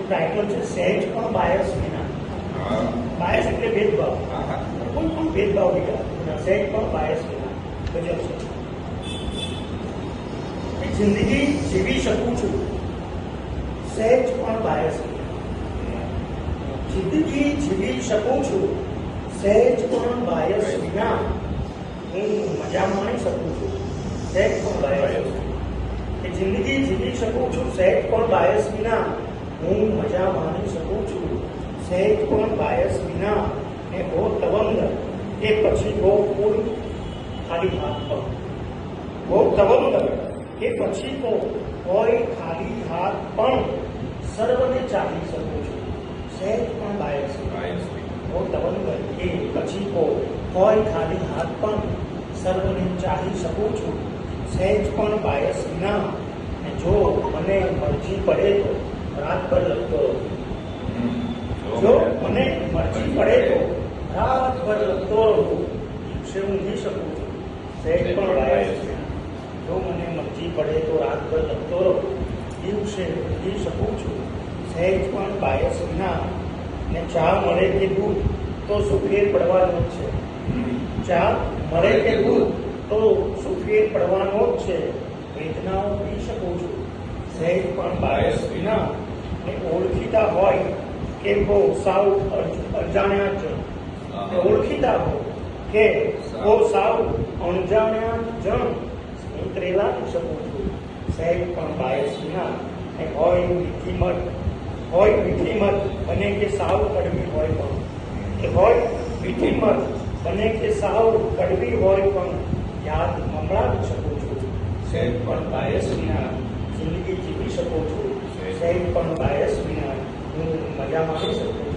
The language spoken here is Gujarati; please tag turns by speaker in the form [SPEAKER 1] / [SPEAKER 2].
[SPEAKER 1] ટાઇટલ છે સહેજ પણ બાયસ વિના. બાયસ એટલે ભેદભાવ, કોઈ પણ ભેદભાવ વિના, સહેજ પણ બાયસ વિના. ગજબ છે. જિંદગી જીવી શકું છું સહેજ પણ બાયસ વિના. જિંદગી જીવી શકું છું સહેજ પણ બાયસ વિના. હું મજા માણી શકું છું સહેજ પણ બાયસ. જિંદગી જીવી શકું છું સહેજ પણ બાયસ વિના. હું મજા માણી શકું છું સહેજ પણ બાયસ વિના. ને હો તવંગ એ પછી હો કુલ ખાલી હાથ પર. હો તવંગ એ પછી હો હોય ખાલી હાથ પણ સર્વને ચાલી શકું છું સહેજ પણ બાયસ વિના. હો તવંગ એ પછી હો હોય ખાલી હાથ પણ સર્વને ચાલી શકું છું સહેજ પણ બાયસ વિના. જો મને મરજી પડે તો રાતભર લખતો રહું. જો મને મરજી પડે તો રાતભર લખતો રહું. દિવસે ઊંઘી શકું છું સહેજ પણ બાયસ વિના. જો મને મરજી પડે તો રાતભર લખતો રહું. દિવસે ઊંઘી શકું છું સહેજ પણ બાયસ વિના. ને ચા મળે કે દૂધ તો સુફેર પડવાનો જ છે. ચા મળે કે દૂધ તો સુફેર પડવાનો જ છે. વેદનાઓ પી શકું છું સહેજ પણ બાયસ વિના. ને ઓળખીતા હોય કે બહુ સાવ અજાણ્યા જણ, ઓળખીતા હોય કે બહુ સાવ અણજાણ્યા જણ ઉતરેલા શકું છું સહેજ પણ બાયસ વિના. ને હોય મીઠીમત બને કે સાવ કડવી હોય પણ, કે હોય મીઠીમત બને કે સાવ કડવી હોય પણ યાદ મમળાવી શકું છું સહેજ પણ બાયસ વિના. જિંદગી જીવી શકું છું સહેજ પણ બાયસ વિના. હું મજા માણી શકું છું